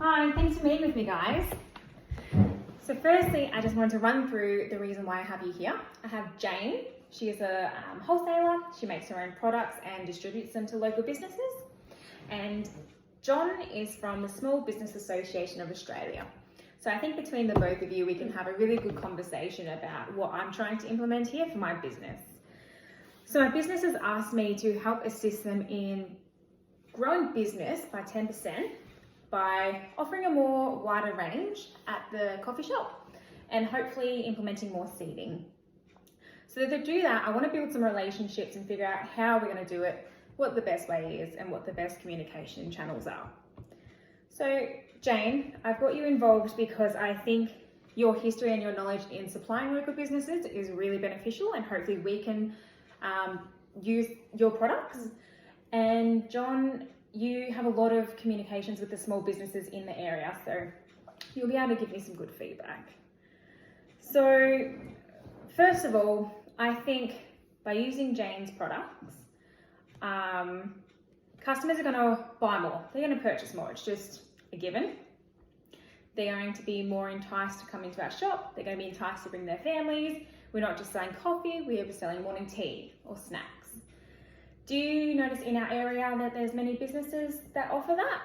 Hi, thanks for meeting with me, guys. So firstly, I just wanted to run through the reason why I have you here. I have Jane. She is a wholesaler. She makes her own products and distributes them to local businesses. And John is from the Small Business Association of Australia. So I think between the both of you, we can have a really good conversation about what I'm trying to implement here for my business. So my business has asked me to help assist them in growing business by 10% by offering a more wider range at the coffee shop and hopefully implementing more seating. So to do that, I want to build some relationships and figure out how we're going to do it, what the best way is, and what the best communication channels are. So Jane, I've got you involved because I think your history and your knowledge in supplying local businesses is really beneficial, and hopefully we can use your products. And John, you have a lot of communications with the small businesses in the area, so you'll be able to give me some good feedback. So first of all, I think by using Jane's products, customers are going to buy more. They're going to purchase more. It's just a given. They're going to be more enticed to come into our shop. They're going to be enticed to bring their families. We're not just selling coffee, we are selling morning tea or snacks. Do you notice in our area that there's many businesses that offer that?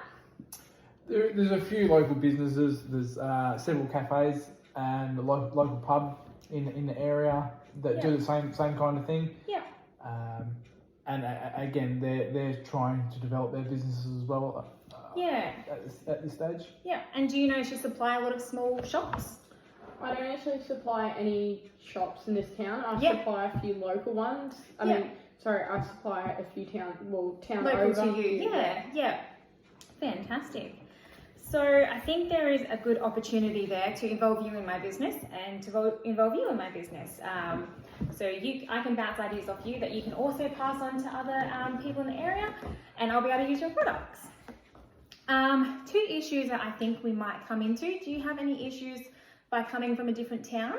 There's a few local businesses. There's several cafes and a local pub in the area that do the same kind of thing. Yeah. And again, they're trying to develop their businesses as well. At this stage. Yeah. And do you know you supply a lot of small shops? I don't actually supply any shops in this town. I supply a few local ones. I supply a few town local over. to you. Yeah. Fantastic. So I think there is a good opportunity there to involve you in my business and to involve you in my business. I can bounce ideas off you that you can also pass on to other people in the area, and I'll be able to use your products. Two issues that I think we might come into. Do you have any issues by coming from a different town?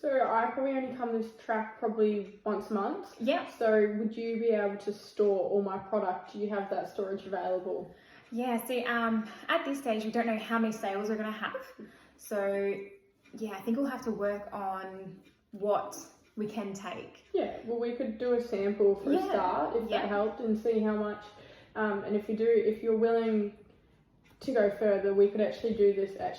So I probably only come this track probably once a month. Yeah. So would you be able to store all my product? Do you have that storage available? Yeah, see, at this stage, we don't know how many sales we're going to have. So, yeah, I think we'll have to work on what we can take. Yeah, well, we could do a sample for a start, if that helped, and see how much. And if you're willing to go further, we could actually do this as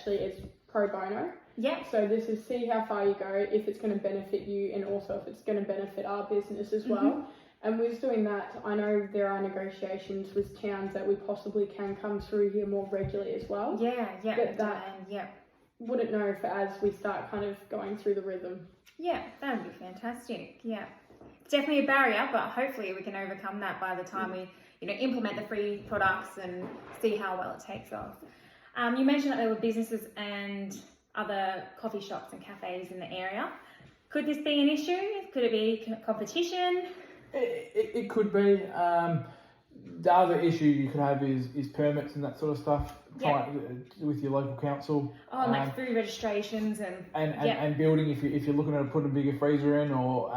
pro bono. Yeah. So this is see how far you go, if it's going to benefit you, and also if it's going to benefit our business as well. Mm-hmm. And with doing that, I know there are negotiations with towns that we possibly can come through here more regularly as well. Yeah. But that wouldn't know if as we start kind of going through the rhythm. Yeah, that would be fantastic. Yeah. It's definitely a barrier, but hopefully we can overcome that by the time we implement the free products and see how well it takes off. You mentioned that there were businesses and other coffee shops and cafes in the area. Could this be an issue? Could it be competition? It could be. The other issue you could have is permits and that sort of stuff. With your local council. Like food registrations and building. If you're looking at putting a bigger freezer in or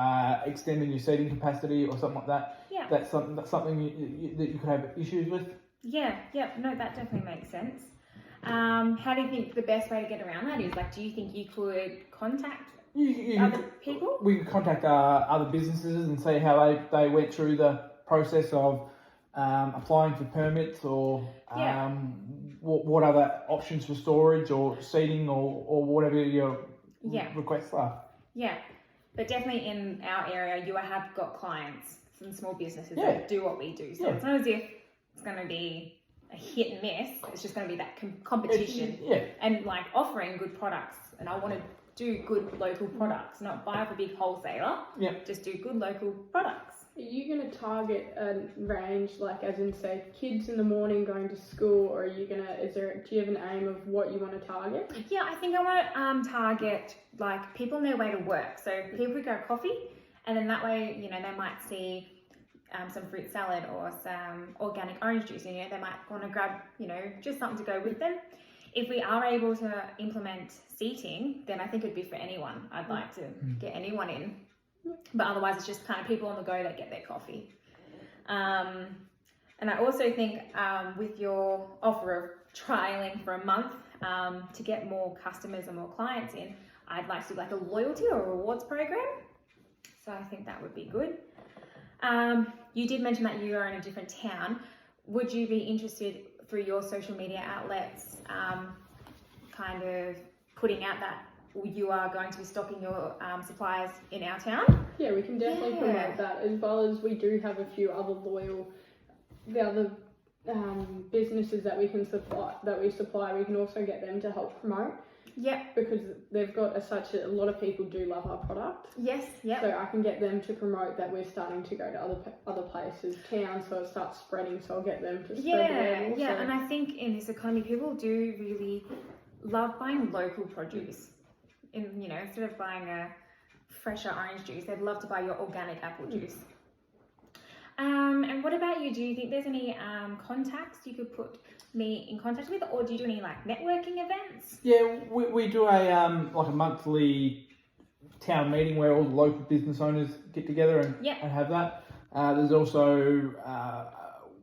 extending your seating capacity or something like that. Yeah. That's something that you could have issues with. Yeah. No, that definitely makes sense. How do you think the best way to get around that is? Like, do you think you could contact other people? We could contact other businesses and see how they went through the process of applying for permits or what other options for storage or seating or whatever your requests are. Yeah, but definitely in our area, you have got clients, some small businesses that do what we do. So it's not as if it's going to be a hit and miss. It's just going to be that competition and like offering good products. And I want to do good local products, not buy off a big wholesaler. Just do good local products. Are you going to target a range, like as in say kids in the morning going to school, or are you do you have an aim of what you want to target? Yeah, I think I want to target like people on their way to work. So people who go coffee, and then that way, they might see some fruit salad or some organic orange juice, and they might want to grab, just something to go with them. If we are able to implement seating, then I think it'd be for anyone. I'd like to get anyone in. But otherwise, it's just kind of people on the go that get their coffee. And I also think with your offer of trialing for a month to get more customers and more clients in, I'd like to do like a loyalty or a rewards program. So I think that would be good. You did mention that you are in a different town. Would you be interested through your social media outlets kind of putting out that you are going to be stocking your supplies in our town? Yeah, we can definitely promote that, as well as we do have a few other businesses that we supply. We can also get them to help promote. Yep. Because they've got a lot of people do love our product. Yes. Yep. So I can get them to promote that we're starting to go to other places, towns, so it starts spreading. So I'll get them to spread the word also. Yeah, and I think in this economy, people do really love buying local produce. Instead of buying a fresher orange juice, they'd love to buy your organic apple juice. And what about you? Do you think there's any contacts you could put me in contact with, or do you do any like networking events? Yeah, we do a like a monthly town meeting where all the local business owners get together and have that. There's also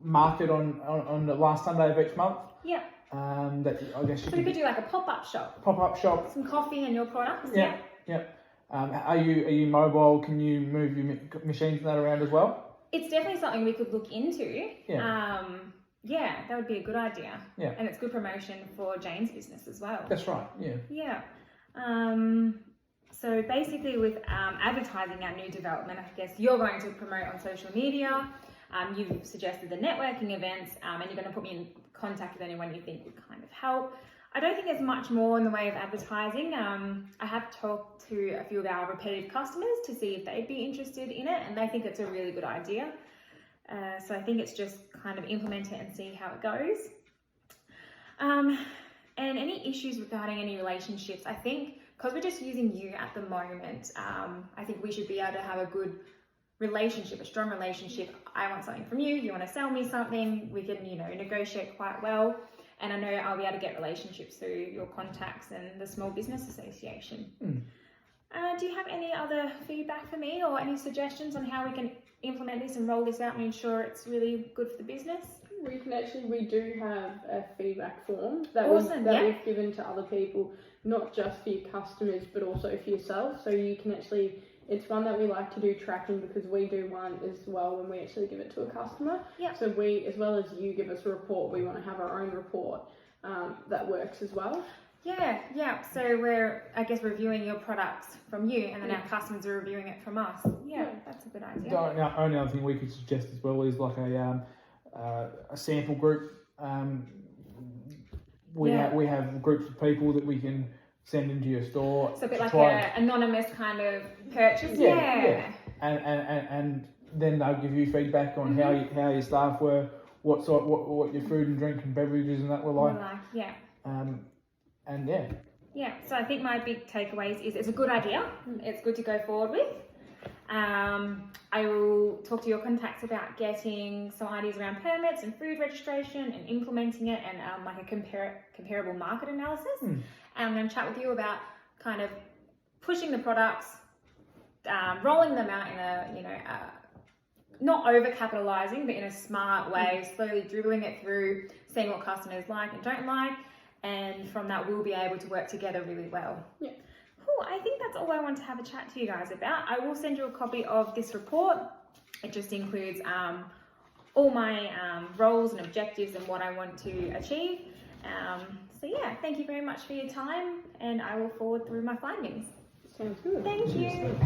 market on the last Sunday of each month. Yeah. That I guess you could do like a pop-up shop. Pop-up shop. Some coffee and your products. Yeah. Are you mobile? Can you move your machines and that around as well? It's definitely something we could look into. Yeah. That would be a good idea. Yeah. And it's good promotion for Jane's business as well. That's right. Yeah. Yeah. So basically with advertising our new development, I guess you're going to promote on social media. You've suggested the networking events, and you're going to put me in contact with anyone you think would kind of help. I don't think there's much more in the way of advertising. I have talked to a few of our repetitive customers to see if they'd be interested in it, and they think it's a really good idea. So I think it's just kind of implement it and see how it goes. And any issues regarding any relationships, I think because we're just using you at the moment, I think we should be able to have a good relationship, a strong relationship. I want something from you, you want to sell me something, we can, negotiate quite well. And I know I'll be able to get relationships through your contacts and the Small Business Association. Do you have any other feedback for me or any suggestions on how we can implement this and roll this out and ensure it's really good for the business? We do have a feedback form that we've given to other people, not just for your customers, but also for yourself. So you can it's one that we like to do tracking, because we do one as well when we actually give it to a customer. Yep. So we, as well as you give us a report, we want to have our own report that works as well. Yeah. So we're, I guess, reviewing your products from you, and then our customers are reviewing it from us. Yeah, that's a good idea. The only other thing we could suggest as well is like a sample group. We have groups of people that we can send into your store. So a bit like an anonymous kind of purchase. Yeah. And then they'll give you feedback on how your staff were, what your food and drink and beverages and that were like. So I think my big takeaways is it's a good idea. It's good to go forward with. I will talk to your contacts about getting some ideas around permits and food registration and implementing it, and like a comparable market analysis. And I'm going to chat with you about kind of pushing the products, rolling them out in a not over capitalizing, but in a smart way, slowly dribbling it through, seeing what customers like and don't like, and from that we'll be able to work together really well. Yeah. Cool. I think that's all I want to have a chat to you guys about. I will send you a copy of this report. It just includes all my roles and objectives and what I want to achieve. So yeah, thank you very much for your time, and I will forward through my findings. Sounds good. Thank you.